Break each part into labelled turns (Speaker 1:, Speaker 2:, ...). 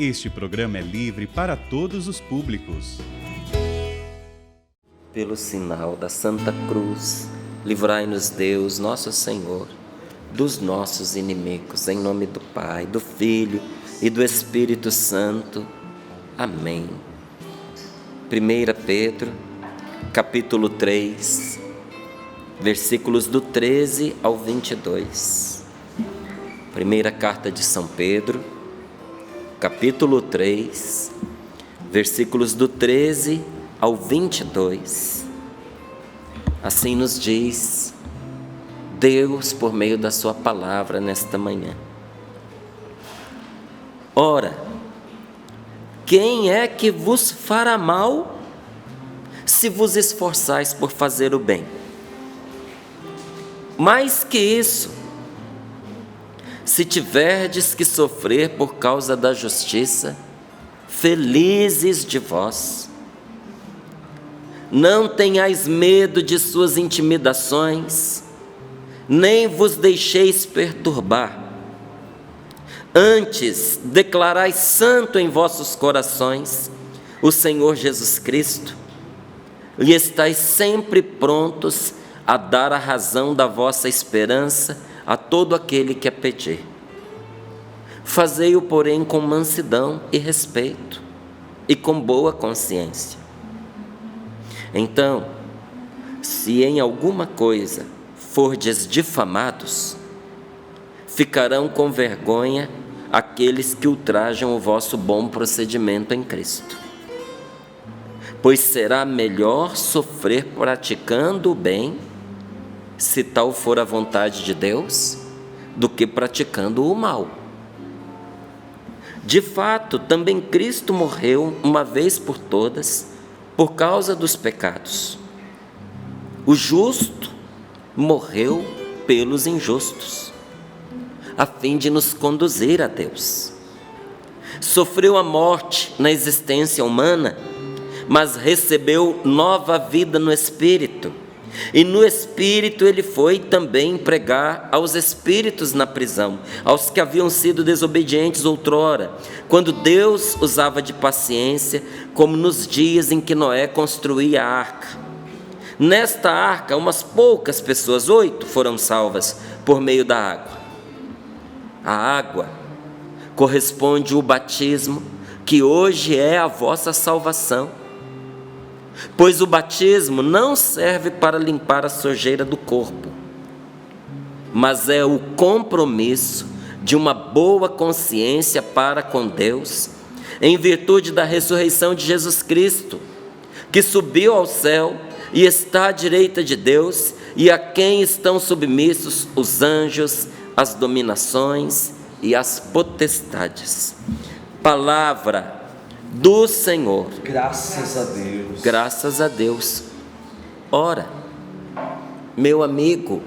Speaker 1: Este programa é livre para todos os públicos.
Speaker 2: Pelo sinal da Santa Cruz, livrai-nos Deus, nosso Senhor, dos nossos inimigos, em nome do Pai, do Filho e do Espírito Santo. Amém. 1 Pedro, capítulo 3, versículos do 13 ao 22. Primeira carta de São Pedro, capítulo 3, versículos do 13 ao 22. Assim nos diz Deus por meio da sua palavra nesta manhã. Ora, quem é que vos fará mal se vos esforçais por fazer o bem? Mais que isso, se tiverdes que sofrer por causa da justiça, felizes de vós. Não tenhais medo de suas intimidações, nem vos deixeis perturbar. Antes, declarai santo em vossos corações o Senhor Jesus Cristo, e estais sempre prontos a dar a razão da vossa esperança a todo aquele que a pedir. Fazei-o, porém, com mansidão e respeito, e com boa consciência. Então, se em alguma coisa fordes difamados, ficarão com vergonha aqueles que ultrajam o vosso bom procedimento em Cristo. Pois será melhor sofrer praticando o bem, se tal for a vontade de Deus, do que praticando o mal. De fato, também Cristo morreu uma vez por todas, por causa dos pecados. O justo morreu pelos injustos, a fim de nos conduzir a Deus. Sofreu a morte na existência humana, mas recebeu nova vida no Espírito. E no Espírito ele foi também pregar aos espíritos na prisão, aos que haviam sido desobedientes outrora, quando Deus usava de paciência, como nos dias em que Noé construía a arca. Nesta arca, umas poucas pessoas, 8, foram salvas por meio da água. A água corresponde ao batismo, que hoje é a vossa salvação. Pois o batismo não serve para limpar a sujeira do corpo, mas é o compromisso de uma boa consciência para com Deus, em virtude da ressurreição de Jesus Cristo, que subiu ao céu e está à direita de Deus, e a quem estão submissos os anjos, as dominações e as potestades. Palavra do Senhor.
Speaker 3: Graças a Deus.
Speaker 2: Graças a Deus. Ora, meu amigo,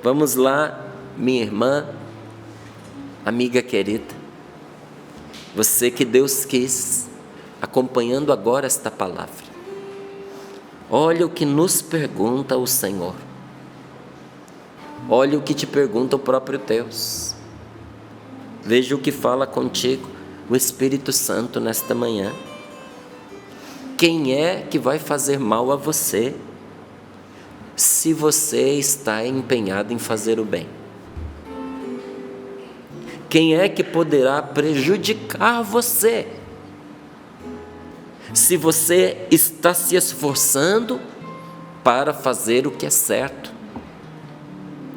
Speaker 2: vamos lá, minha irmã, amiga querida, você que Deus quis, acompanhando agora esta palavra. Olha o que nos pergunta o Senhor. Olha o que te pergunta o próprio Deus. Veja o que fala contigo o Espírito Santo nesta manhã. Quem é que vai fazer mal a você se você está empenhado em fazer o bem? Quem é que poderá prejudicar você se você está se esforçando para fazer o que é certo?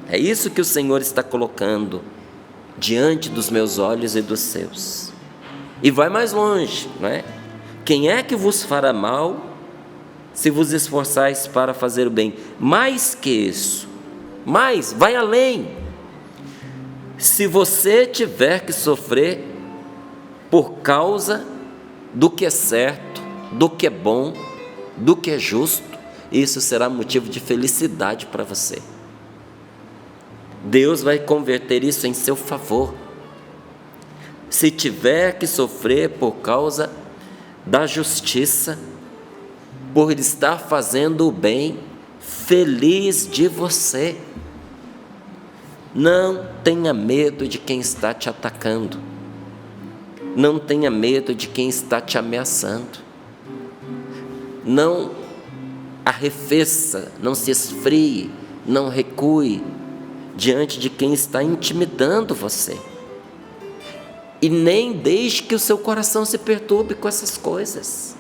Speaker 2: É isso que o Senhor está colocando diante dos meus olhos e dos seus. E vai mais longe, não é? Quem é que vos fará mal se vos esforçais para fazer o bem? Mais que isso, mais, vai além. Se você tiver que sofrer por causa do que é certo, do que é bom, do que é justo, isso será motivo de felicidade para você. Deus vai converter isso em seu favor. Se tiver que sofrer por causa da justiça, por estar fazendo o bem, feliz de você. Não tenha medo de quem está te atacando. Não tenha medo de quem está te ameaçando. Não arrefeça, não se esfrie, não recue diante de quem está intimidando você. E nem deixe que o seu coração se perturbe com essas coisas.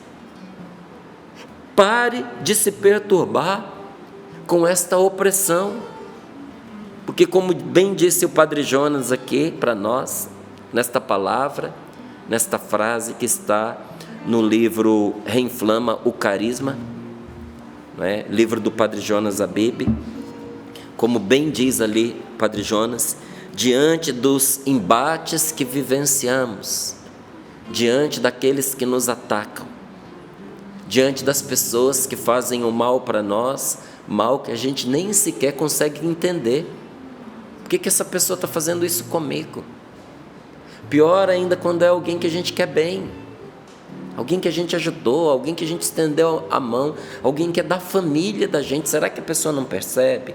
Speaker 2: Pare de se perturbar com esta opressão. Porque, como bem disse o Padre Jonas aqui para nós, nesta palavra, nesta frase que está no livro Reinflama o Carisma, livro do Padre Jonas Abib, como bem diz ali Padre Jonas, diante dos embates que vivenciamos, diante daqueles que nos atacam, diante das pessoas que fazem o mal para nós, mal que a gente nem sequer consegue entender. Por que essa pessoa está fazendo isso comigo? Pior ainda quando é alguém que a gente quer bem, alguém que a gente ajudou, alguém que a gente estendeu a mão, alguém que é da família da gente. Será que a pessoa não percebe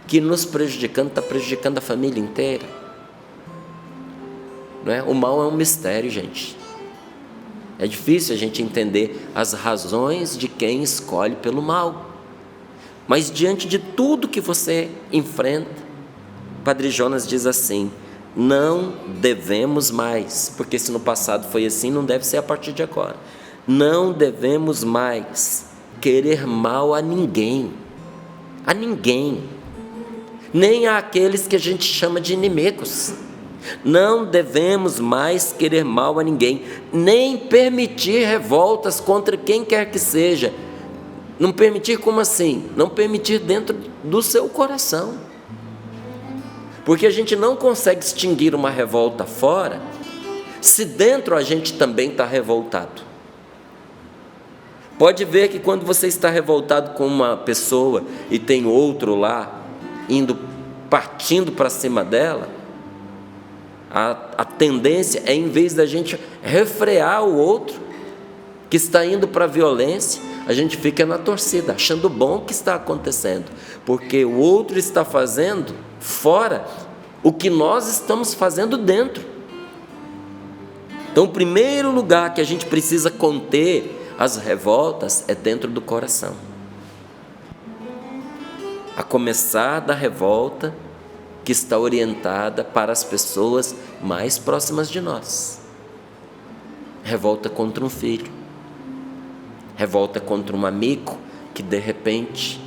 Speaker 2: que nos prejudicando, está prejudicando a família inteira? Não é? O mal é um mistério, gente. É difícil a gente entender as razões de quem escolhe pelo mal. Mas diante de tudo que você enfrenta, Padre Jonas diz assim: não devemos mais, porque se no passado foi assim, não deve ser a partir de agora. Não devemos mais querer mal a ninguém, nem àqueles que a gente chama de inimigos. Não devemos mais querer mal a ninguém, nem permitir revoltas contra quem quer que seja. Não permitir como assim? Não permitir dentro do seu coração. Porque a gente não consegue extinguir uma revolta fora, se dentro a gente também está revoltado. Pode ver que quando você está revoltado com uma pessoa e tem outro lá, partindo para cima dela, a tendência é, em vez da gente refrear o outro que está indo para a violência, a gente fica na torcida, achando bom o que está acontecendo, porque o outro está fazendo fora o que nós estamos fazendo dentro. Então, o primeiro lugar que a gente precisa conter as revoltas é dentro do coração. A começar da revolta que está orientada para as pessoas mais próximas de nós. Revolta contra um filho, revolta contra um amigo que de repente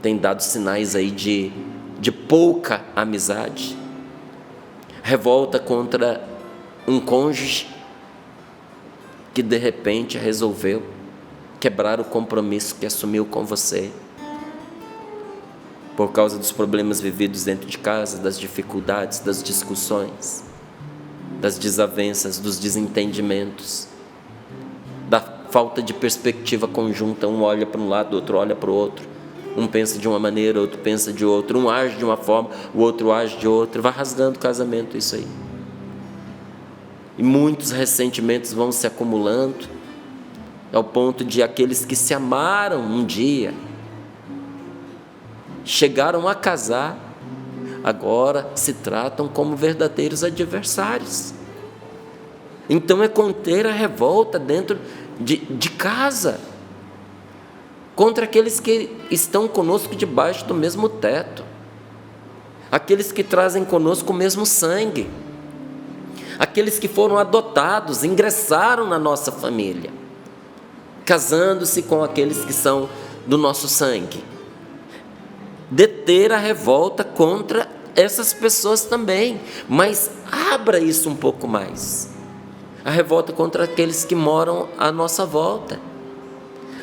Speaker 2: tem dado sinais aí de pouca amizade, revolta contra um cônjuge que de repente resolveu quebrar o compromisso que assumiu com você, por causa dos problemas vividos dentro de casa, das dificuldades, das discussões, das desavenças, dos desentendimentos, da falta de perspectiva conjunta. Um olha para um lado, o outro olha para o outro. Um pensa de uma maneira, outro pensa de outra. Um age de uma forma, o outro age de outra. Vai rasgando o casamento isso aí. E muitos ressentimentos vão se acumulando, ao ponto de aqueles que se amaram um dia, chegaram a casar, agora se tratam como verdadeiros adversários. Então é conter a revolta dentro de casa, contra aqueles que estão conosco debaixo do mesmo teto, aqueles que trazem conosco o mesmo sangue, aqueles que foram adotados, ingressaram na nossa família, casando-se com aqueles que são do nosso sangue. Deter a revolta contra essas pessoas também, mas abra isso um pouco mais. A revolta contra aqueles que moram à nossa volta,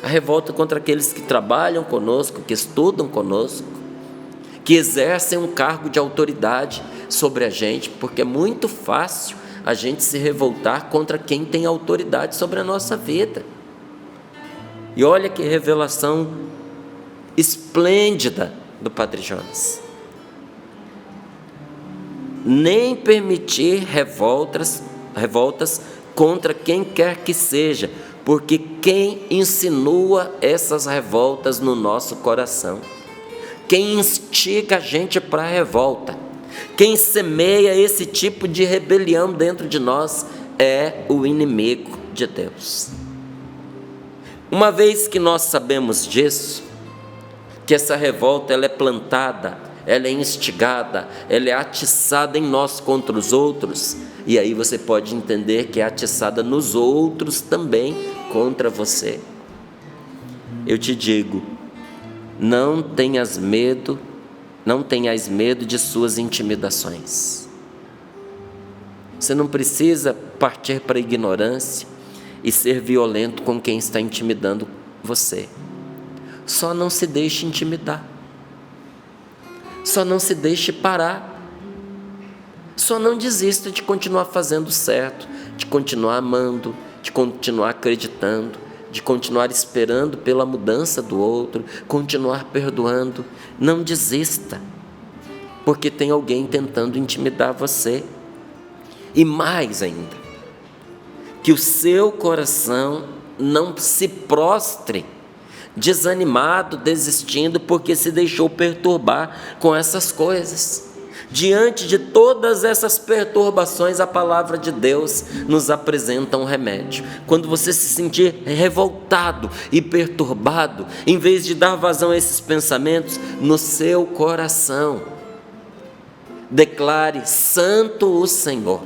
Speaker 2: a revolta contra aqueles que trabalham conosco, que estudam conosco, que exercem um cargo de autoridade sobre a gente, porque é muito fácil a gente se revoltar contra quem tem autoridade sobre a nossa vida. E olha que revelação esplêndida do Padre Jonas. Nem permitir revoltas contra quem quer que seja, porque quem insinua essas revoltas no nosso coração, quem instiga a gente para a revolta, Quem semeia esse tipo de rebelião dentro de nós é o inimigo de Deus. Uma vez que nós sabemos disso, que essa revolta ela é plantada, ela é instigada, ela é atiçada em nós contra os outros, e aí você pode entender que é atiçada nos outros também contra você. Eu te digo, não tenhas medo de suas intimidações. Você não precisa partir para a ignorância e ser violento com quem está intimidando você. Só não se deixe intimidar. Só não se deixe parar. Só não desista de continuar fazendo certo, de continuar amando, de continuar acreditando, de continuar esperando pela mudança do outro, continuar perdoando. Não desista, porque tem alguém tentando intimidar você. E mais ainda, que o seu coração não se prostre desanimado, desistindo, porque se deixou perturbar com essas coisas. Diante de todas essas perturbações, a palavra de Deus nos apresenta um remédio. Quando você se sentir revoltado e perturbado, em vez de dar vazão a esses pensamentos, no seu coração, declare: santo o Senhor.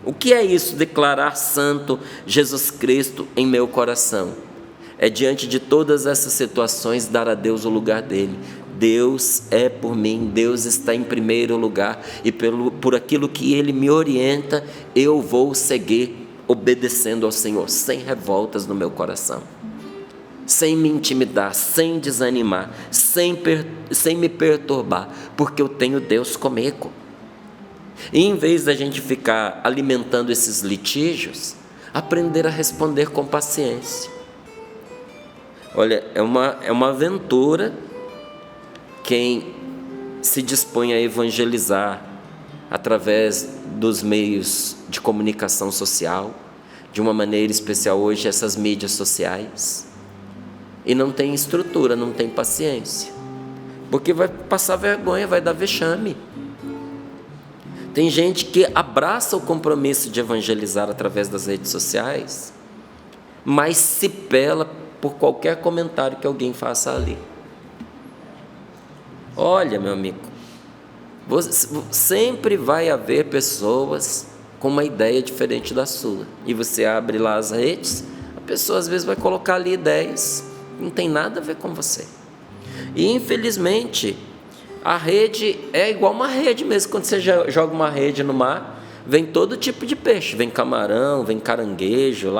Speaker 2: O que é isso, declarar santo Jesus Cristo em meu coração? É diante de todas essas situações dar a Deus o lugar dele. Deus é por mim, Deus está em primeiro lugar, e por aquilo que Ele me orienta, eu vou seguir obedecendo ao Senhor, sem revoltas no meu coração, sem me intimidar, sem desanimar, sem me perturbar, porque eu tenho Deus comigo. E em vez da gente ficar alimentando esses litígios, aprender a responder com paciência. Olha, é uma aventura quem se dispõe a evangelizar através dos meios de comunicação social, de uma maneira especial hoje essas mídias sociais, e não tem estrutura, não tem paciência, porque vai passar vergonha, vai dar vexame. Tem gente que abraça o compromisso de evangelizar através das redes sociais, mas se pela por qualquer comentário que alguém faça ali. Olha, meu amigo, sempre vai haver pessoas com uma ideia diferente da sua. E você abre lá as redes, a pessoa às vezes vai colocar ali ideias que não tem nada a ver com você. E infelizmente, a rede é igual uma rede mesmo. Quando você joga uma rede no mar, vem todo tipo de peixe. Vem camarão, vem caranguejo,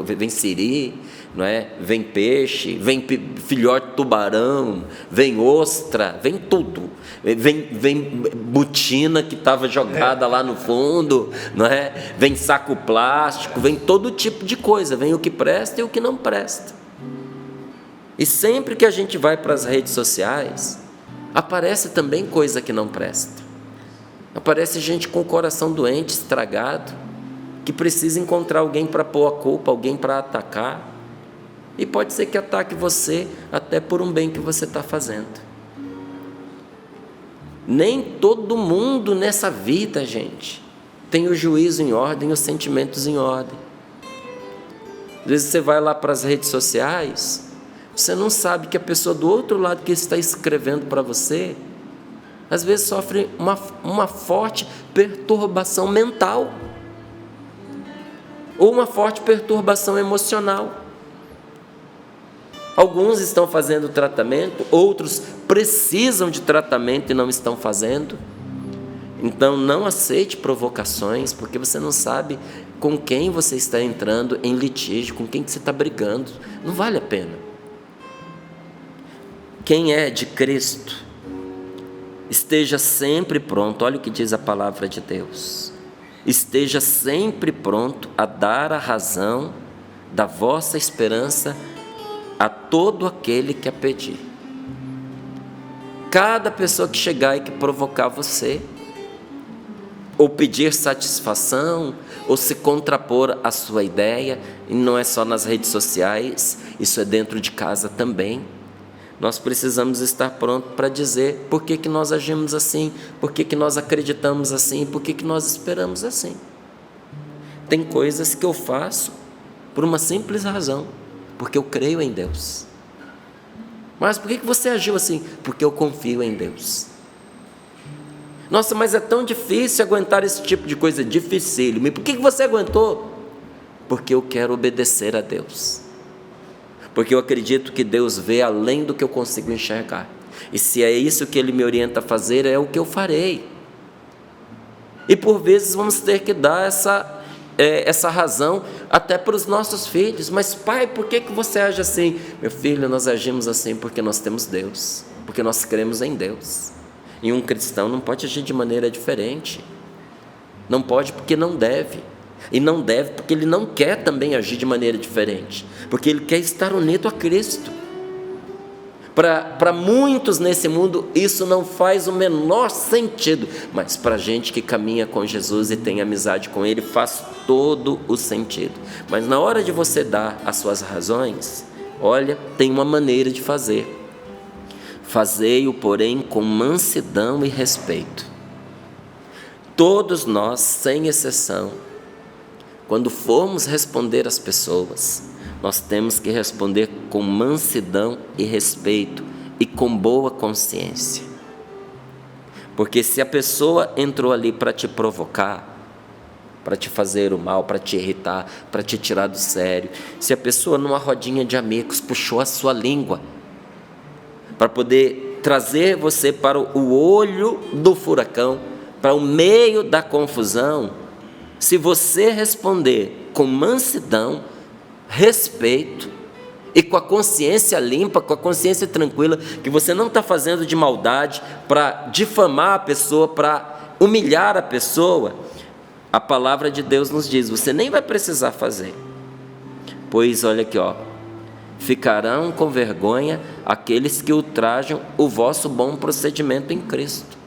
Speaker 2: vem siri, não é? Vem peixe, vem filhote de tubarão, vem ostra, vem tudo. Vem botina que estava jogada lá no fundo, não é? Vem saco plástico, vem todo tipo de coisa. Vem o que presta e o que não presta. E sempre que a gente vai para as redes sociais, aparece também coisa que não presta. Aparece gente com o coração doente, estragado, que precisa encontrar alguém para pôr a culpa, alguém para atacar. E pode ser que ataque você até por um bem que você está fazendo. Nem todo mundo nessa vida, gente, tem o juízo em ordem, os sentimentos em ordem. Às vezes você vai lá para as redes sociais, você não sabe que a pessoa do outro lado que está escrevendo para você, às vezes sofre uma forte perturbação mental, ou uma forte perturbação emocional. Alguns estão fazendo tratamento, outros precisam de tratamento e não estão fazendo. Então não aceite provocações, porque você não sabe com quem você está entrando em litígio, com quem que você está brigando. Não vale a pena. Quem é de Cristo, esteja sempre pronto. Olha o que diz a palavra de Deus. Esteja sempre pronto a dar a razão da vossa esperança a todo aquele que a pedir. Cada pessoa que chegar e que provocar você, ou pedir satisfação, ou se contrapor à sua ideia, e não é só nas redes sociais, isso é dentro de casa também. nós precisamos estar prontos para dizer por que nós agimos assim, por que nós acreditamos assim, por que nós esperamos assim. Tem coisas que eu faço por uma simples razão, porque eu creio em Deus. Mas por que você agiu assim? Porque eu confio em Deus. Nossa, mas é tão difícil aguentar esse tipo de coisa, dificílimo. E por que você aguentou? Porque eu quero obedecer a Deus. Porque eu acredito que Deus vê além do que eu consigo enxergar. E se é isso que Ele me orienta a fazer, é o que eu farei. E por vezes vamos ter que dar essa razão até para os nossos filhos. Mas pai, por que você age assim? Meu filho, nós agimos assim porque nós temos Deus, porque nós cremos em Deus. E um cristão não pode agir de maneira diferente. Não pode porque não deve. E não deve porque ele não quer também agir de maneira diferente, porque ele quer estar unido a Cristo. Para muitos nesse mundo isso não faz o menor sentido, mas para a gente que caminha com Jesus e tem amizade com Ele, faz todo o sentido. Mas na hora de você dar as suas razões, olha, tem uma maneira de fazer. Fazei-o, porém, com mansidão e respeito. Todos nós, sem exceção, quando formos responder às pessoas, nós temos que responder com mansidão e respeito e com boa consciência. Porque se a pessoa entrou ali para te provocar, para te fazer o mal, para te irritar, para te tirar do sério, se a pessoa numa rodinha de amigos puxou a sua língua para poder trazer você para o olho do furacão, para o meio da confusão, se você responder com mansidão, respeito e com a consciência limpa, com a consciência tranquila, que você não está fazendo de maldade para difamar a pessoa, para humilhar a pessoa, a palavra de Deus nos diz, você nem vai precisar fazer. Pois olha aqui, ficarão com vergonha aqueles que ultrajam o vosso bom procedimento em Cristo.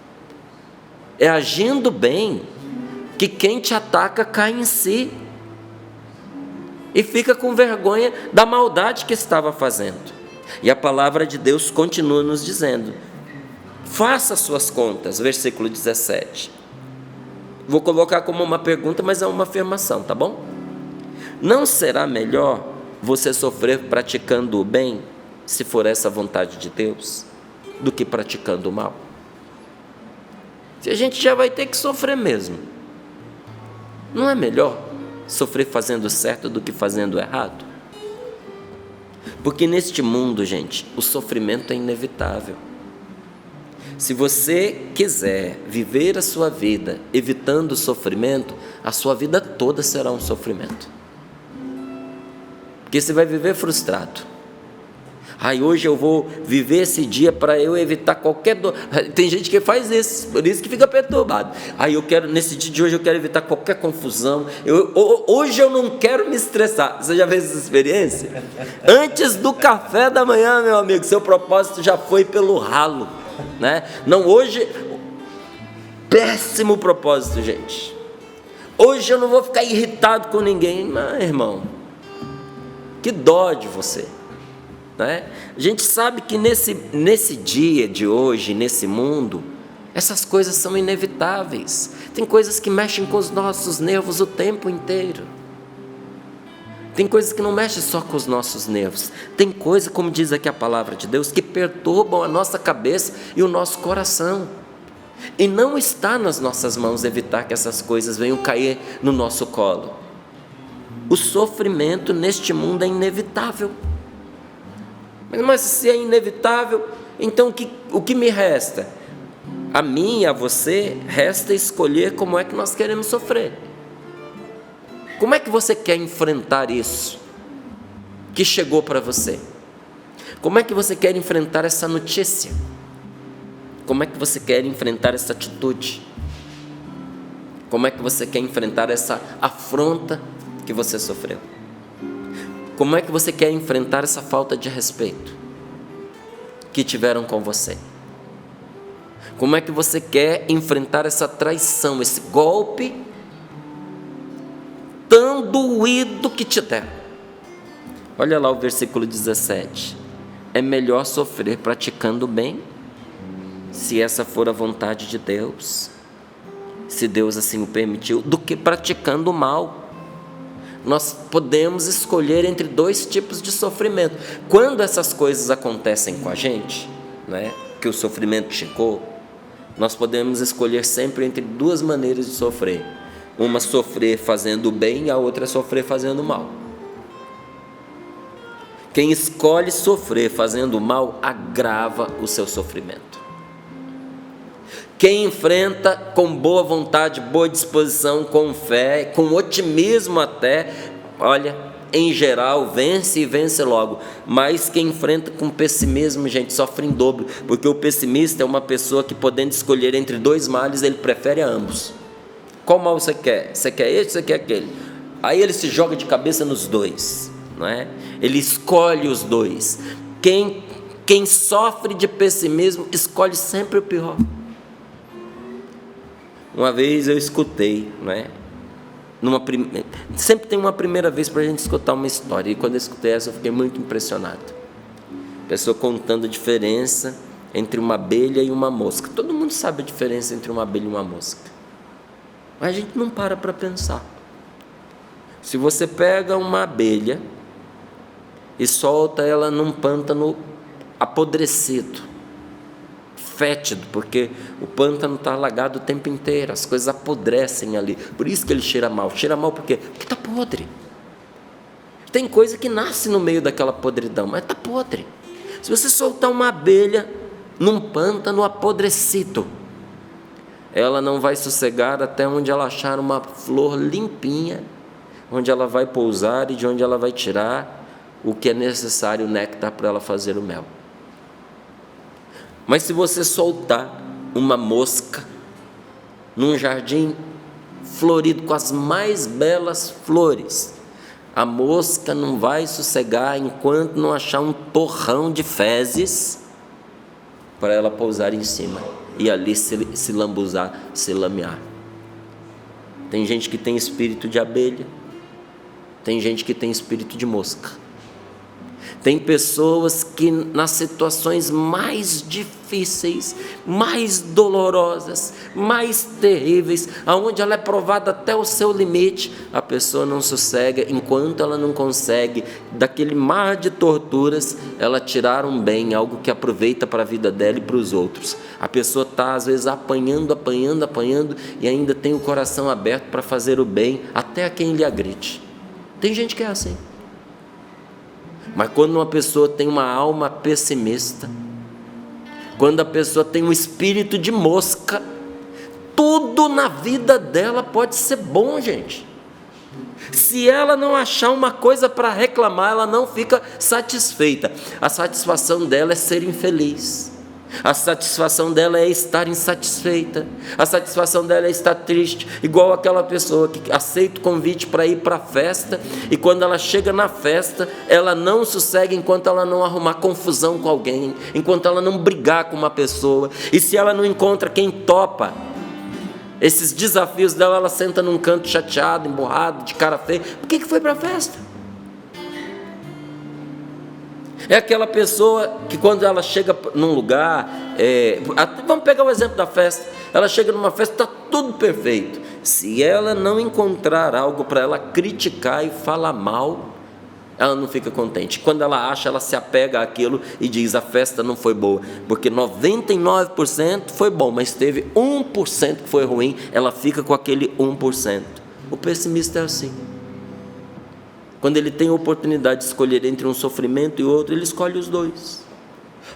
Speaker 2: É agindo bem que quem te ataca cai em si e fica com vergonha da maldade que estava fazendo. E a palavra de Deus continua nos dizendo, faça suas contas, versículo 17. Vou colocar como uma pergunta, mas é uma afirmação, tá bom? Não será melhor você sofrer praticando o bem, se for essa a vontade de Deus, do que praticando o mal? Se a gente já vai ter que sofrer mesmo, não é melhor sofrer fazendo certo do que fazendo errado? Porque neste mundo, gente, o sofrimento é inevitável. Se você quiser viver a sua vida evitando o sofrimento, a sua vida toda será um sofrimento. Porque você vai viver frustrado. Hoje eu vou viver esse dia para eu evitar qualquer dor. Tem gente que faz isso, por isso que fica perturbado. Nesse dia de hoje eu quero evitar qualquer confusão. Hoje eu não quero me estressar. Você já fez essa experiência? Antes do café da manhã, meu amigo, seu propósito já foi pelo ralo, né? Não, hoje, péssimo propósito, gente. Hoje eu não vou ficar irritado com ninguém. Mas, irmão, que dó de você, né? A gente sabe que nesse dia de hoje, nesse mundo, essas coisas são inevitáveis. Tem coisas que mexem com os nossos nervos o tempo inteiro. Tem coisas que não mexem só com os nossos nervos. Tem coisas, como diz aqui a palavra de Deus, que perturbam a nossa cabeça e o nosso coração. E não está nas nossas mãos evitar que essas coisas venham cair no nosso colo. O sofrimento neste mundo é inevitável. Mas se é inevitável, então o que me resta? A mim e a você resta escolher como é que nós queremos sofrer. Como é que você quer enfrentar isso que chegou para você? Como é que você quer enfrentar essa notícia? Como é que você quer enfrentar essa atitude? Como é que você quer enfrentar essa afronta que você sofreu? Como é que você quer enfrentar essa falta de respeito que tiveram com você? Como é que você quer enfrentar essa traição, esse golpe tão doído que te deram? Olha lá o versículo 17. é melhor sofrer praticando o bem, se essa for a vontade de Deus, se Deus assim o permitiu, do que praticando o mal. Nós podemos escolher entre dois tipos de sofrimento. Quando essas coisas acontecem com a gente, né, que o sofrimento chegou, nós podemos escolher sempre entre duas maneiras de sofrer. Uma sofrer fazendo o bem, a outra sofrer fazendo o mal. Quem escolhe sofrer fazendo o mal, agrava o seu sofrimento. Quem enfrenta com boa vontade, boa disposição, com fé, com otimismo até, olha, em geral, vence e vence logo. Mas quem enfrenta com pessimismo, gente, sofre em dobro, porque o pessimista é uma pessoa que, podendo escolher entre dois males, ele prefere a ambos. Qual mal você quer? Você quer esse ou você quer aquele? Aí ele se joga de cabeça nos dois, não é? Ele escolhe os dois. Quem sofre de pessimismo, escolhe sempre o pior. Uma vez eu escutei, não é? Sempre tem uma primeira vez para a gente escutar uma história, e quando eu escutei essa eu fiquei muito impressionado. A pessoa contando a diferença entre uma abelha e uma mosca. Todo mundo sabe a diferença entre uma abelha e uma mosca, mas a gente não para pensar. Se você pega uma abelha e solta ela num pântano apodrecido, fétido, porque o pântano está alagado o tempo inteiro, as coisas apodrecem ali, por isso que ele cheira mal. Cheira mal por quê? Porque está podre. Tem coisa que nasce no meio daquela podridão, mas está podre. Se você soltar uma abelha num pântano apodrecido, ela não vai sossegar até onde ela achar uma flor limpinha, onde ela vai pousar e de onde ela vai tirar o que é necessário, o néctar, para ela fazer o mel. Mas se você soltar uma mosca num jardim florido com as mais belas flores, a mosca não vai sossegar enquanto não achar um torrão de fezes para ela pousar em cima e ali se lambuzar, se lamear. Tem gente que tem espírito de abelha, tem gente que tem espírito de mosca. Tem pessoas que nas situações mais difíceis, mais dolorosas, mais terríveis, aonde ela é provada até o seu limite, a pessoa não sossega enquanto ela não consegue, daquele mar de torturas, ela tirar um bem, algo que aproveita para a vida dela e para os outros. A pessoa está às vezes apanhando e ainda tem o coração aberto para fazer o bem até a quem lhe agride. Tem gente que é assim. Mas quando uma pessoa tem uma alma pessimista, quando a pessoa tem um espírito de mosca, tudo na vida dela pode ser bom, gente. Se ela não achar uma coisa para reclamar, ela não fica satisfeita. A satisfação dela é ser infeliz. A satisfação dela é estar insatisfeita. A satisfação dela é estar triste, igual aquela pessoa que aceita o convite para ir para a festa, e quando ela chega na festa, ela não sossega enquanto ela não arrumar confusão com alguém, enquanto ela não brigar com uma pessoa, e se ela não encontra quem topa esses desafios dela, ela senta num canto chateado, emburrado, de cara feia. Por que foi para a festa? É aquela pessoa que quando ela chega num lugar, vamos pegar o exemplo da festa, ela chega numa festa, está tudo perfeito. Se ela não encontrar algo para ela criticar e falar mal, ela não fica contente. Quando ela acha, ela se apega àquilo e diz: a festa não foi boa, porque 99% foi bom, mas teve 1% que foi ruim, ela fica com aquele 1%. O pessimista é assim. Quando ele tem a oportunidade de escolher entre um sofrimento e outro, ele escolhe os dois.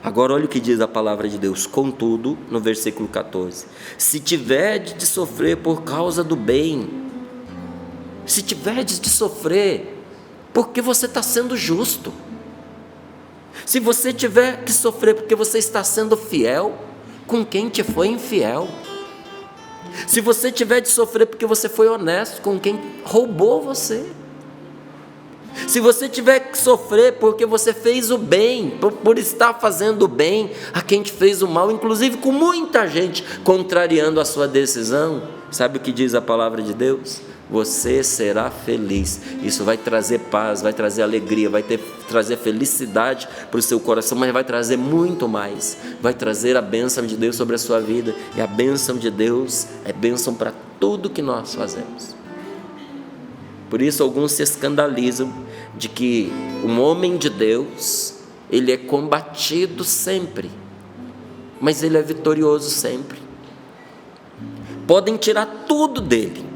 Speaker 2: Agora olha o que diz a palavra de Deus: contudo, no versículo 14, se tiverdes de sofrer por causa do bem, se tiverdes de sofrer, porque você está sendo justo, se você tiver que sofrer porque você está sendo fiel com quem te foi infiel, se você tiver de sofrer porque você foi honesto com quem roubou você, se você tiver que sofrer porque você fez o bem, por estar fazendo o bem a quem te fez o mal, inclusive com muita gente contrariando a sua decisão, sabe o que diz a palavra de Deus? você será feliz. Isso vai trazer paz, vai trazer alegria, vai trazer felicidade para o seu coração, mas vai trazer muito mais. Vai trazer a bênção de Deus sobre a sua vida. E a bênção de Deus é bênção para tudo que nós fazemos. Por isso alguns se escandalizam de que um homem de Deus, ele é combatido sempre, mas ele é vitorioso sempre. Podem tirar tudo dele,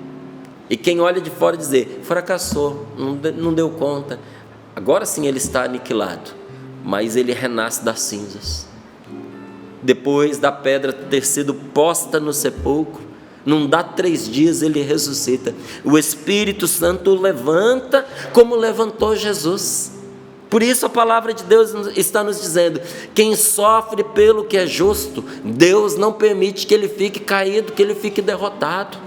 Speaker 2: e quem olha de fora dizer, fracassou, não deu conta. Agora sim ele está aniquilado, mas ele renasce das cinzas. Depois da pedra ter sido posta no sepulcro, não dá 3 dias ele ressuscita. O Espírito Santo o levanta como levantou Jesus. Por isso a palavra de Deus está nos dizendo, quem sofre pelo que é justo, Deus não permite que ele fique caído, que ele fique derrotado,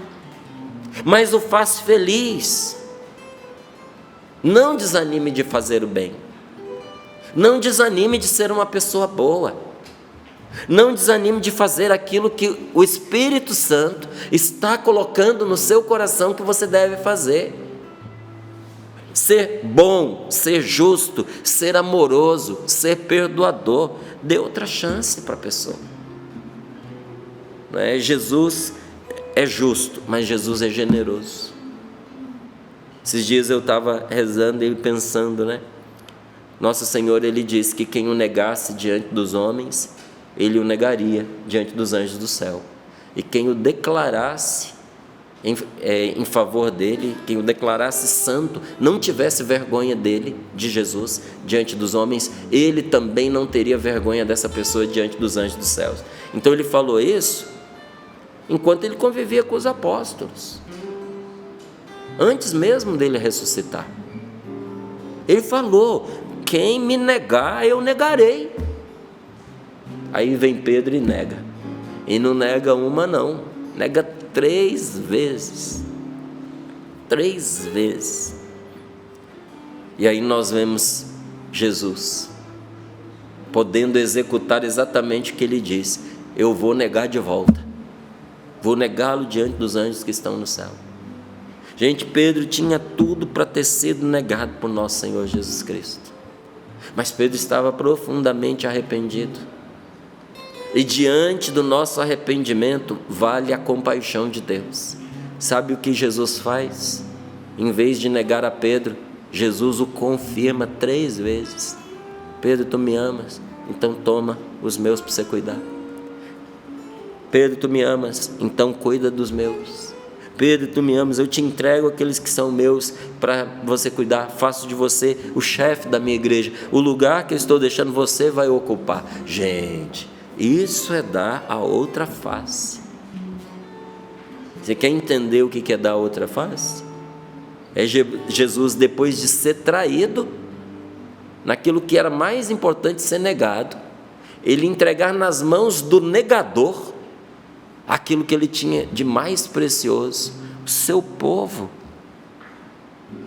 Speaker 2: mas o faz feliz. Não desanime de fazer o bem, não desanime de ser uma pessoa boa, não desanime de fazer aquilo que o Espírito Santo está colocando no seu coração que você deve fazer. Ser bom, ser justo, ser amoroso, ser perdoador. Dê outra chance para a pessoa. Não é? Jesus é justo, mas Jesus é generoso. Esses dias eu estava rezando e pensando, né? Nosso Senhor, Ele disse que quem o negasse diante dos homens, Ele o negaria diante dos anjos do céu. E quem o declarasse em favor dele, quem o declarasse santo, não tivesse vergonha dele, de Jesus, diante dos homens, ele também não teria vergonha dessa pessoa diante dos anjos dos céus. Então ele falou isso enquanto ele convivia com os apóstolos, antes mesmo dele ressuscitar. Ele falou, quem me negar, eu negarei. Aí vem Pedro e nega, e não nega uma não, nega 3 vezes. 3 vezes. E aí nós vemos Jesus podendo executar exatamente o que ele disse. Eu vou negar de volta. Vou negá-lo diante dos anjos que estão no céu. Gente, Pedro tinha tudo para ter sido negado por nosso Senhor Jesus Cristo. Mas Pedro estava profundamente arrependido. E diante do nosso arrependimento, vale a compaixão de Deus. Sabe o que Jesus faz? Em vez de negar a Pedro, Jesus o confirma 3 vezes. Pedro, tu me amas? Então toma os meus para você cuidar. Pedro, tu me amas? Então cuida dos meus. Pedro, tu me amas? Eu te entrego aqueles que são meus para você cuidar. Faço de você o chefe da minha igreja. O lugar que eu estou deixando você vai ocupar. Gente, isso é dar a outra face. Você quer entender o que é dar a outra face? É Jesus, depois de ser traído, naquilo que era mais importante ser negado, ele entregar nas mãos do negador aquilo que ele tinha de mais precioso, o seu povo.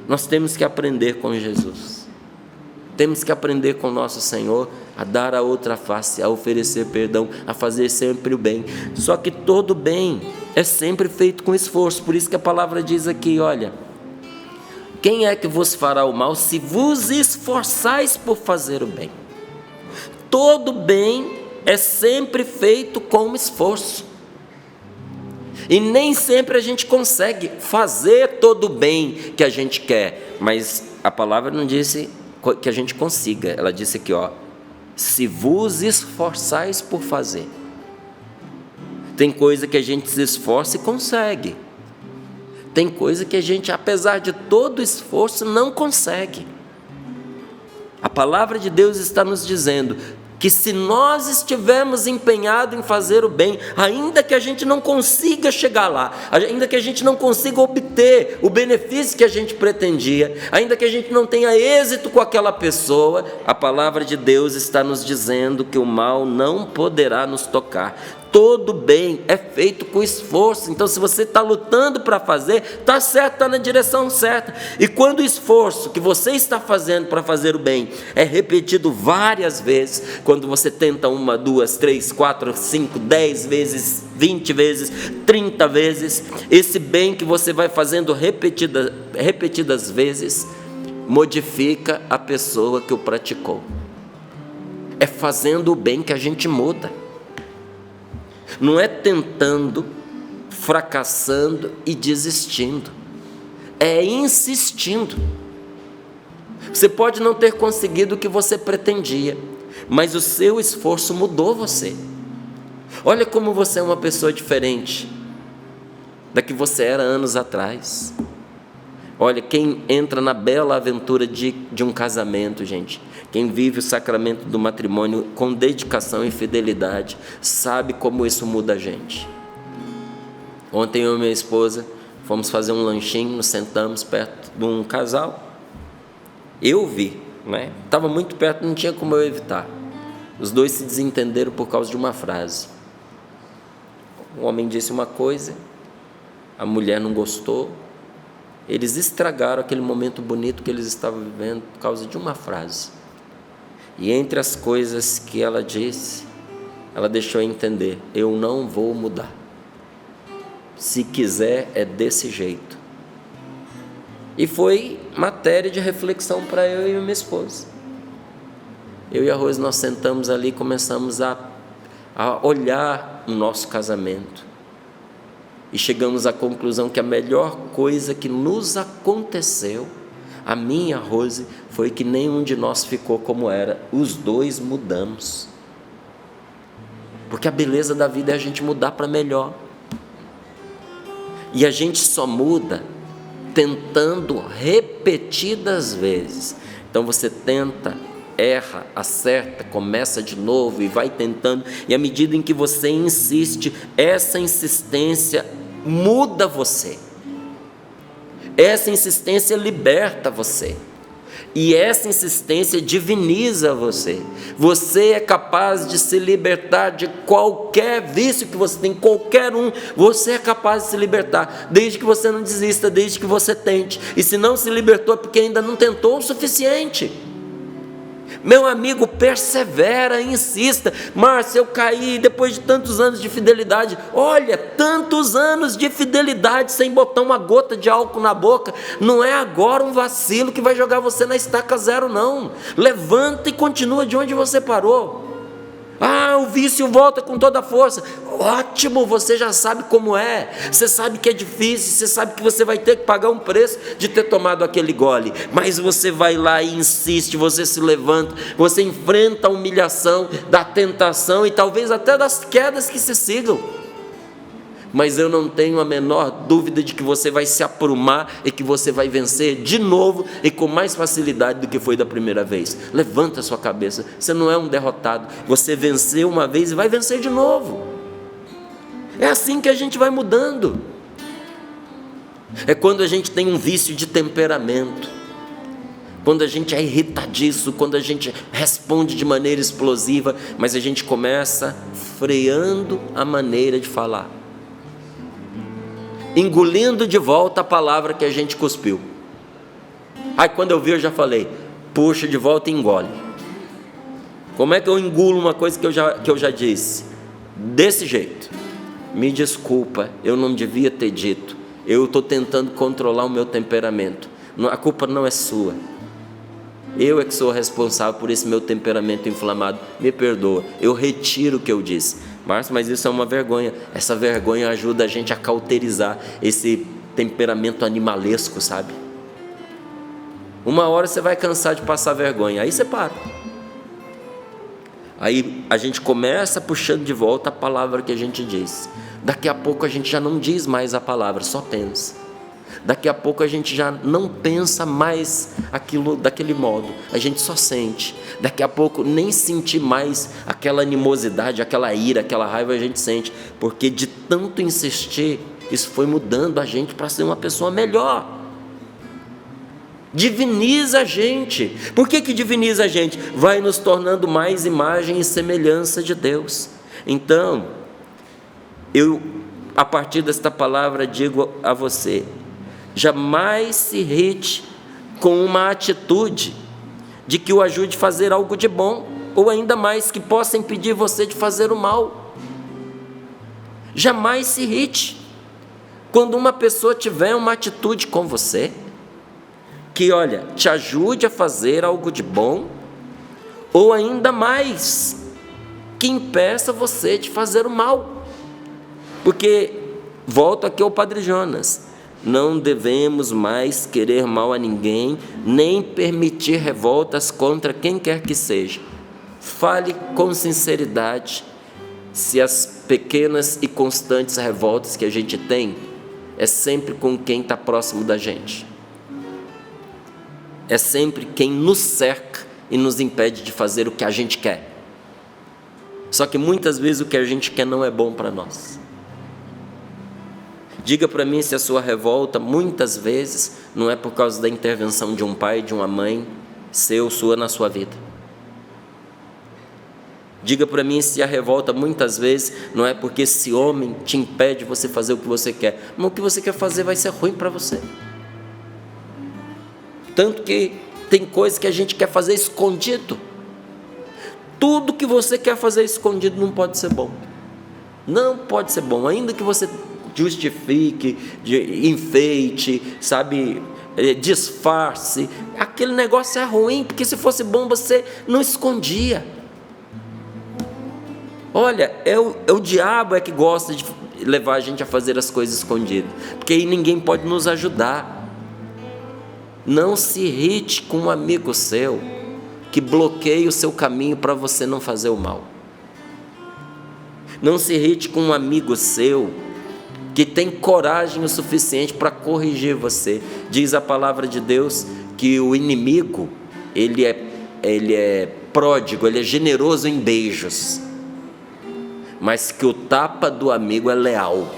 Speaker 2: Nós temos que aprender com Jesus. Temos que aprender com nosso Senhor a dar a outra face, a oferecer perdão, a fazer sempre o bem. Só que todo bem é sempre feito com esforço. Por isso que a palavra diz aqui, olha, quem é que vos fará o mal se vos esforçais por fazer o bem? Todo bem é sempre feito com esforço. E nem sempre a gente consegue fazer todo o bem que a gente quer. Mas a palavra não disse que a gente consiga. Ela disse aqui, ó, se vos esforçais por fazer. Tem coisa que a gente se esforça e consegue. Tem coisa que a gente, apesar de todo esforço, não consegue. A palavra de Deus está nos dizendo que se nós estivermos empenhados em fazer o bem, ainda que a gente não consiga chegar lá, ainda que a gente não consiga obter o benefício que a gente pretendia, ainda que a gente não tenha êxito com aquela pessoa, a palavra de Deus está nos dizendo que o mal não poderá nos tocar. Todo bem é feito com esforço. Então, se você está lutando para fazer, está certo, está na direção certa. E quando o esforço que você está fazendo para fazer o bem é repetido várias vezes, quando você tenta 1, 2, 3, 4, 5, 10 vezes, 20 vezes, 30 vezes, esse bem que você vai fazendo repetidas vezes, modifica a pessoa que o praticou. É fazendo o bem que a gente muda. Não é tentando, fracassando e desistindo. É insistindo. Você pode não ter conseguido o que você pretendia, mas o seu esforço mudou você. Olha como você é uma pessoa diferente da que você era anos atrás. Olha, quem entra na bela aventura de um casamento, gente, quem vive o sacramento do matrimônio com dedicação e fidelidade, sabe como isso muda a gente. Ontem eu e minha esposa fomos fazer um lanchinho, nos sentamos perto de um casal. Eu vi, né? Estava muito perto, não tinha como eu evitar. Os dois se desentenderam por causa de uma frase. O homem disse uma coisa, a mulher não gostou. Eles estragaram aquele momento bonito que eles estavam vivendo por causa de uma frase. E entre as coisas que ela disse, ela deixou entender: eu não vou mudar. Se quiser, é desse jeito. E foi matéria de reflexão para eu e minha esposa. Eu e a Rose, nós sentamos ali e começamos a olhar o nosso casamento. E chegamos à conclusão que a melhor coisa que nos aconteceu, a mim e a Rose, foi que nenhum de nós ficou como era. Os dois mudamos. Porque a beleza da vida é a gente mudar para melhor. E a gente só muda tentando repetidas vezes. Então você tenta, erra, acerta, começa de novo e vai tentando. E à medida em que você insiste, essa insistência muda você. Essa insistência liberta você. E essa insistência diviniza você. Você é capaz de se libertar de qualquer vício que você tem, qualquer um. Você é capaz de se libertar, desde que você não desista, desde que você tente. E se não se libertou, é porque ainda não tentou o suficiente. Meu amigo, persevera, insista. Márcio, eu caí depois de tantos anos de fidelidade. Olha, tantos anos de fidelidade sem botar uma gota de álcool na boca. Não é agora um vacilo que vai jogar você na estaca zero, não. Levanta e continua de onde você parou. Ah, o vício volta com toda a força. Ótimo, você já sabe como é. Você sabe que é difícil, você sabe que você vai ter que pagar um preço de ter tomado aquele gole. Mas você vai lá e insiste, você se levanta, você enfrenta a humilhação da tentação e talvez até das quedas que se sigam. Mas eu não tenho a menor dúvida de que você vai se aprumar e que você vai vencer de novo e com mais facilidade do que foi da primeira vez. Levanta a sua cabeça, você não é um derrotado, você venceu uma vez e vai vencer de novo. É assim que a gente vai mudando. É quando a gente tem um vício de temperamento, quando a gente é irritadiço, quando a gente responde de maneira explosiva, mas a gente começa freando a maneira de falar, engolindo de volta a palavra que a gente cuspiu. Aí quando eu vi, eu já falei: puxa de volta e engole. Como é que eu engulo uma coisa que eu já disse? Desse jeito. Me desculpa, eu não devia ter dito. Eu estou tentando controlar o meu temperamento. A culpa não é sua. Eu é que sou responsável por esse meu temperamento inflamado. Me perdoa, eu retiro o que eu disse. Márcio, mas isso é uma vergonha. Essa vergonha ajuda a gente a cauterizar esse temperamento animalesco, sabe? Uma hora você vai cansar de passar vergonha, aí você para. Aí a gente começa puxando de volta a palavra que a gente disse. Daqui a pouco a gente já não diz mais a palavra, só pensa. Daqui a pouco a gente já não pensa mais aquilo daquele modo, a gente só sente. Daqui a pouco nem sentir mais aquela animosidade, aquela ira, aquela raiva a gente sente, porque de tanto insistir, isso foi mudando a gente para ser uma pessoa melhor. Diviniza a gente. Por que diviniza a gente? Vai nos tornando mais imagem e semelhança de Deus. Então, Eu, a partir desta palavra, digo a você: jamais se irrite com uma atitude de que o ajude a fazer algo de bom, ou ainda mais, que possa impedir você de fazer o mal. Jamais se irrite quando uma pessoa tiver uma atitude com você, que, olha, te ajude a fazer algo de bom, ou ainda mais, que impeça você de fazer o mal. Porque, volto aqui ao Padre Jonas, não devemos mais querer mal a ninguém, nem permitir revoltas contra quem quer que seja. Fale com sinceridade se as pequenas e constantes revoltas que a gente tem é sempre com quem está próximo da gente. É sempre quem nos cerca e nos impede de fazer o que a gente quer. Só que muitas vezes o que a gente quer não é bom para nós. Diga para mim se a sua revolta, muitas vezes, não é por causa da intervenção de um pai, de uma mãe, sua na sua vida. Diga para mim se a revolta, muitas vezes, não é porque esse homem te impede de você fazer o que você quer. Mas o que você quer fazer vai ser ruim para você. Tanto que tem coisas que a gente quer fazer escondido. Tudo que você quer fazer escondido não pode ser bom. Não pode ser bom, ainda que você justifique, enfeite, sabe, disfarce. Aquele negócio é ruim, porque se fosse bom você não escondia. Olha, é o diabo que gosta de levar a gente a fazer as coisas escondidas, porque aí ninguém pode nos ajudar. Não se irrite com um amigo seu que bloqueia o seu caminho para você não fazer o mal. Não se irrite com um amigo seu que tem coragem o suficiente para corrigir você. Diz a palavra de Deus que o inimigo, ele é pródigo, ele é generoso em beijos, mas que o tapa do amigo é leal.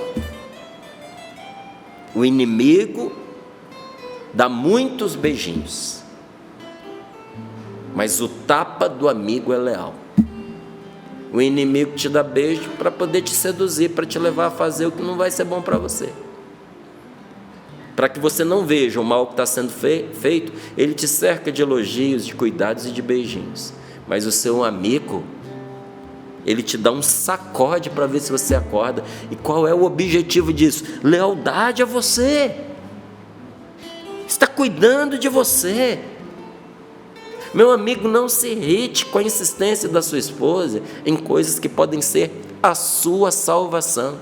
Speaker 2: O inimigo dá muitos beijinhos, mas o tapa do amigo é leal. O inimigo te dá beijo para poder te seduzir, para te levar a fazer o que não vai ser bom para você. Para que você não veja o mal que está sendo feito, ele te cerca de elogios, de cuidados e de beijinhos. Mas o seu amigo, ele te dá um sacode para ver se você acorda. E qual é o objetivo disso? Lealdade a você. Está cuidando de você. Meu amigo, não se irrite com a insistência da sua esposa em coisas que podem ser a sua salvação.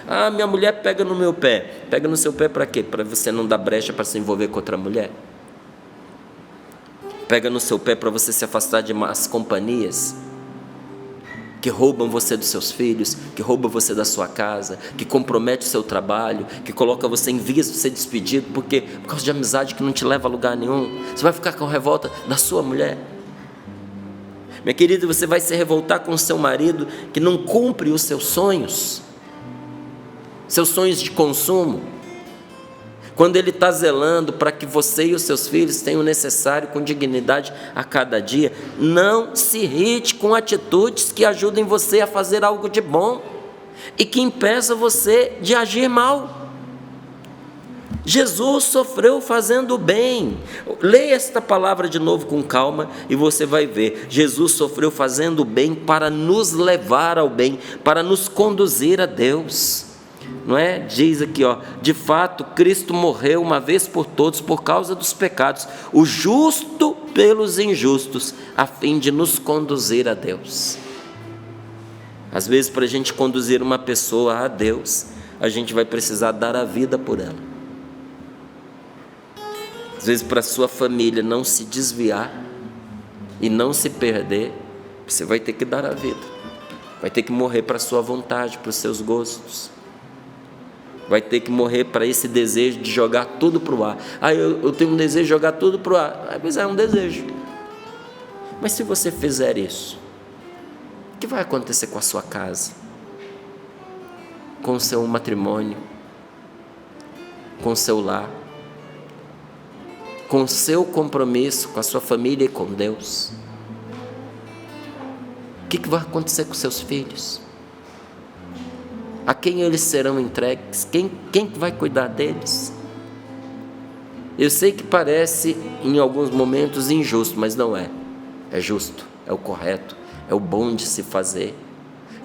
Speaker 2: Ah, minha mulher pega no meu pé. Pega no seu pé para quê? Para você não dar brecha para se envolver com outra mulher? Pega no seu pé para você se afastar de más companhias que roubam você dos seus filhos, que roubam você da sua casa, que compromete o seu trabalho, que coloca você em vias de ser despedido, porque por causa de amizade que não te leva a lugar nenhum. Você vai ficar com revolta da sua mulher. Minha querida, você vai se revoltar com o seu marido que não cumpre os seus sonhos de consumo, quando ele está zelando para que você e os seus filhos tenham o necessário com dignidade a cada dia. Não se irrite com atitudes que ajudem você a fazer algo de bom e que impeça você de agir mal. Jesus sofreu fazendo o bem. Leia esta palavra de novo com calma e você vai ver. Jesus sofreu fazendo o bem para nos levar ao bem, para nos conduzir a Deus. Não é? Diz aqui, de fato, Cristo morreu uma vez por todos por causa dos pecados, o justo pelos injustos, a fim de nos conduzir a Deus. Às vezes, para a gente conduzir uma pessoa a Deus, a gente vai precisar dar a vida por ela. Às vezes, para a sua família não se desviar e não se perder, você vai ter que dar a vida, vai ter que morrer para a sua vontade, para os seus gostos. Vai ter que morrer para esse desejo de jogar tudo para o ar. Eu tenho um desejo de jogar tudo para o ar. Mas é um desejo. Mas se você fizer isso, o que vai acontecer com a sua casa? Com o seu matrimônio? Com o seu lar? Com o seu compromisso com a sua família e com Deus? O que vai acontecer com seus filhos? A quem eles serão entregues? Quem vai cuidar deles? Eu sei que parece em alguns momentos injusto, mas não é. É justo, é o correto, é o bom de se fazer.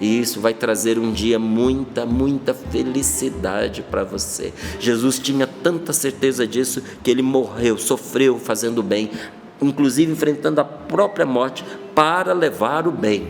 Speaker 2: E isso vai trazer um dia muita felicidade para você. Jesus tinha tanta certeza disso que ele morreu, sofreu fazendo bem, inclusive enfrentando a própria morte para levar o bem,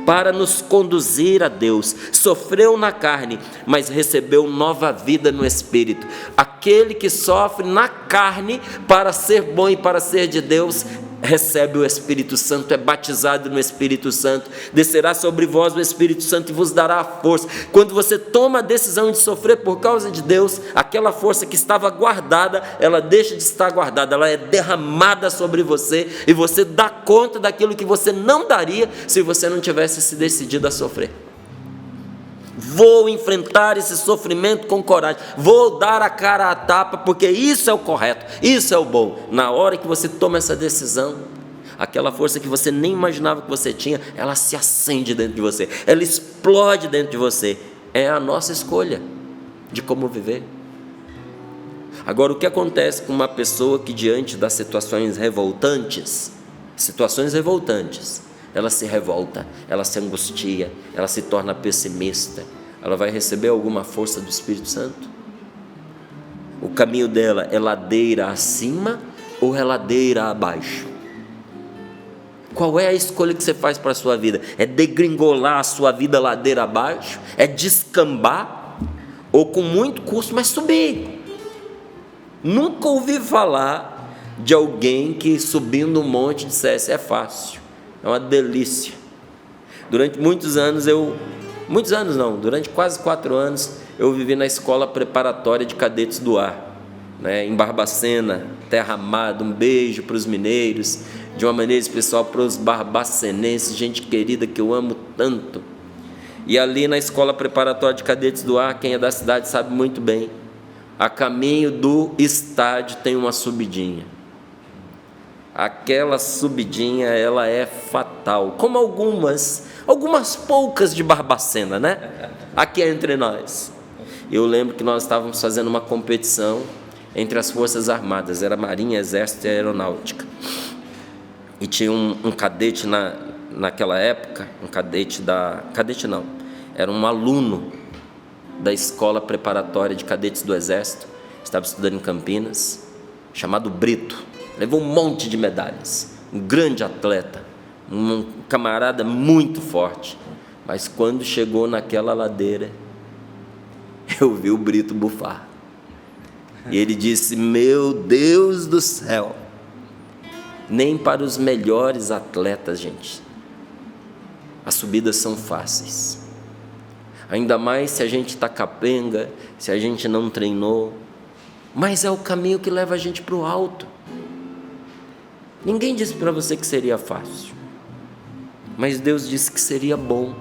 Speaker 2: para nos conduzir a Deus. Sofreu na carne, mas recebeu nova vida no Espírito. Aquele que sofre na carne para ser bom e para ser de Deus, recebe o Espírito Santo, é batizado no Espírito Santo. Descerá sobre vós o Espírito Santo e vos dará a força. Quando você toma a decisão de sofrer por causa de Deus, aquela força que estava guardada, ela deixa de estar guardada, ela é derramada sobre você, e você dá conta daquilo que você não daria se você não tivesse se decidido a sofrer. Vou enfrentar esse sofrimento com coragem, vou dar a cara à tapa, porque isso é o correto, isso é o bom. Na hora que você toma essa decisão, aquela força que você nem imaginava que você tinha, ela se acende dentro de você, ela explode dentro de você. É a nossa escolha de como viver. Agora, o que acontece com uma pessoa que, diante das situações revoltantes, ela se revolta, ela se angustia, ela se torna pessimista, ela vai receber alguma força do Espírito Santo? O caminho dela é ladeira acima ou é ladeira abaixo? Qual é a escolha que você faz para a sua vida? É degringolar a sua vida ladeira abaixo? É descambar? Ou com muito custo, mas subir? Nunca ouvi falar de alguém que subindo um monte dissesse: é fácil, é uma delícia. Durante durante quase 4 anos, eu vivi na escola preparatória de cadetes do ar, em Barbacena, Terra Amada. Um beijo para os mineiros, de uma maneira especial para os barbacenenses, gente querida que eu amo tanto. E ali na escola preparatória de cadetes do ar, quem é da cidade sabe muito bem, a caminho do estádio tem uma subidinha. Aquela subidinha, ela é fatal, como algumas poucas de Barbacena, aqui entre nós. Eu lembro que nós estávamos fazendo uma competição entre as Forças Armadas, era Marinha, Exército e Aeronáutica. E tinha um cadete naquela época, era um aluno da escola preparatória de cadetes do Exército, estava estudando em Campinas, chamado Brito. Levou um monte de medalhas, um grande atleta, um camarada muito forte. Mas quando chegou naquela ladeira, eu vi o Brito bufar. E ele disse: meu Deus do céu, nem para os melhores atletas, gente, as subidas são fáceis. Ainda mais se a gente está capenga, se a gente não treinou. Mas é o caminho que leva a gente para o alto. Ninguém disse para você que seria fácil, mas Deus disse que seria bom.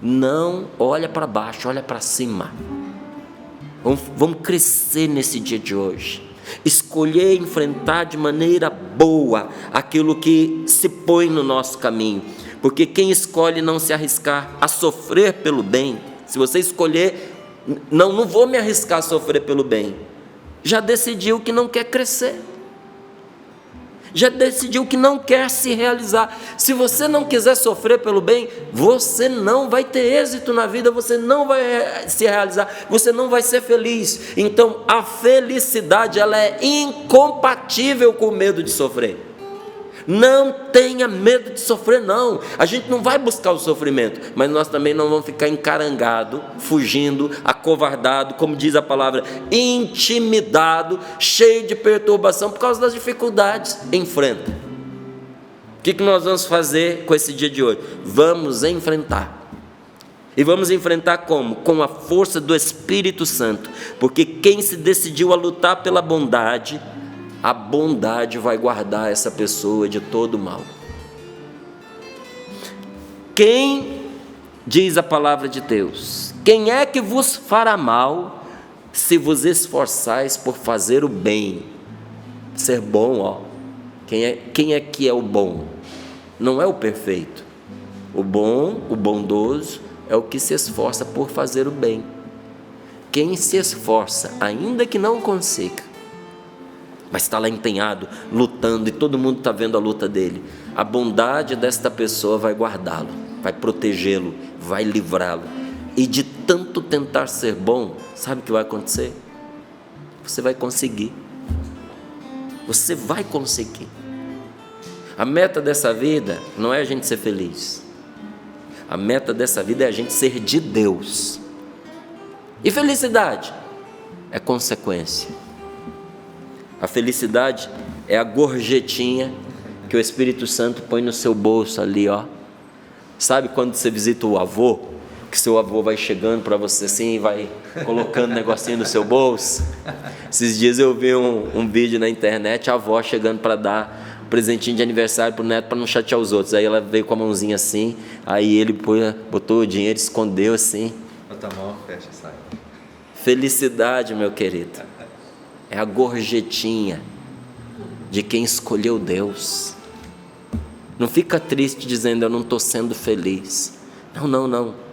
Speaker 2: Não olha para baixo, olha para cima. Vamos crescer nesse dia de hoje, escolher enfrentar de maneira boa aquilo que se põe no nosso caminho, porque quem escolhe não se arriscar a sofrer pelo bem, se você escolher, não vou me arriscar a sofrer pelo bem, já decidiu que não quer crescer, já decidiu que não quer se realizar. Se você não quiser sofrer pelo bem, você não vai ter êxito na vida, você não vai se realizar, você não vai ser feliz. Então a felicidade, ela é incompatível com o medo de sofrer. Não tenha medo de sofrer, não. A gente não vai buscar o sofrimento, mas nós também não vamos ficar encarangado, fugindo, acovardado, como diz a palavra, intimidado, cheio de perturbação por causa das dificuldades. Enfrenta. O que nós vamos fazer com esse dia de hoje? Vamos enfrentar. E vamos enfrentar como? Com a força do Espírito Santo, porque quem se decidiu a lutar pela bondade, a bondade vai guardar essa pessoa de todo mal. Quem, diz a palavra de Deus, quem é que vos fará mal se vos esforçais por fazer o bem? Ser bom, quem é que é o bom? Não é o perfeito. O bom, o bondoso, é o que se esforça por fazer o bem. Quem se esforça, ainda que não consiga, mas está lá empenhado, lutando, e todo mundo está vendo a luta dele, a bondade desta pessoa vai guardá-lo, vai protegê-lo, vai livrá-lo. E de tanto tentar ser bom, sabe o que vai acontecer? Você vai conseguir. Você vai conseguir. A meta dessa vida não é a gente ser feliz. A meta dessa vida é a gente ser de Deus. E felicidade é consequência. A felicidade é a gorjetinha que o Espírito Santo põe no seu bolso ali, ó. Sabe quando você visita o avô, que seu avô vai chegando para você assim e vai colocando um negocinho no seu bolso? Esses dias eu vi um vídeo na internet, a avó chegando para dar um presentinho de aniversário pro neto para não chatear os outros. Aí ela veio com a mãozinha assim, aí ele botou o dinheiro, escondeu assim.
Speaker 3: Bota a mão, fecha, sai.
Speaker 2: Felicidade, meu querido, é a gorjetinha de quem escolheu Deus. Não fica triste dizendo eu não estou sendo feliz. Não.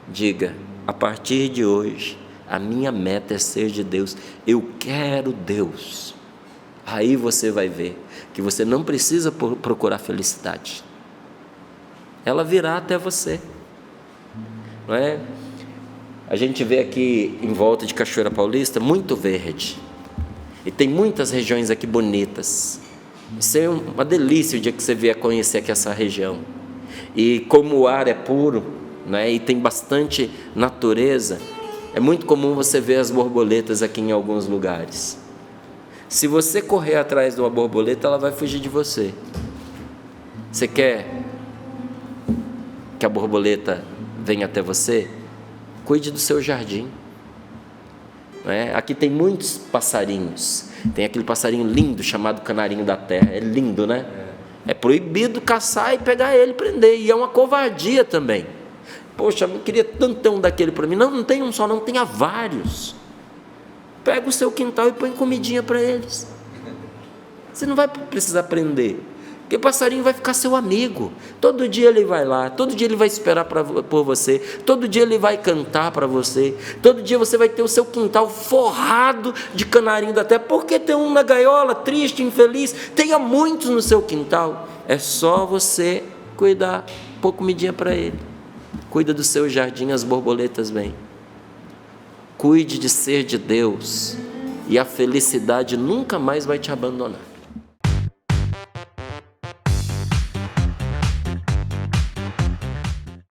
Speaker 2: Diga, a partir de hoje, a minha meta é ser de Deus. Eu quero Deus. Aí você vai ver que você não precisa procurar felicidade. Ela virá até você. Não é? A gente vê aqui em volta de Cachoeira Paulista muito verde. E tem muitas regiões aqui bonitas. Isso é uma delícia o dia que você vier conhecer aqui essa região. E como o ar é puro, né, e tem bastante natureza, é muito comum você ver as borboletas aqui em alguns lugares. Se você correr atrás de uma borboleta, ela vai fugir de você. Você quer que a borboleta venha até você? Cuide do seu jardim. Aqui tem muitos passarinhos. Tem aquele passarinho lindo chamado canarinho da terra. É lindo, né? É proibido caçar e pegar ele e prender. E é uma covardia também. Poxa, eu queria tanto ter um daquele para mim. Não tem um só, não, tenha vários. Pega o seu quintal e põe comidinha para eles. Você não vai precisar prender, porque o passarinho vai ficar seu amigo. Todo dia ele vai lá, todo dia ele vai esperar por você, todo dia ele vai cantar para você, todo dia você vai ter o seu quintal forrado de canarinho da terra. Porque tem um na gaiola, triste, infeliz, tenha muitos no seu quintal. É só você cuidar, pôr comidinha para ele. Cuida do seu jardim, as borboletas vêm. Cuide de ser de Deus, e a felicidade nunca mais vai te abandonar.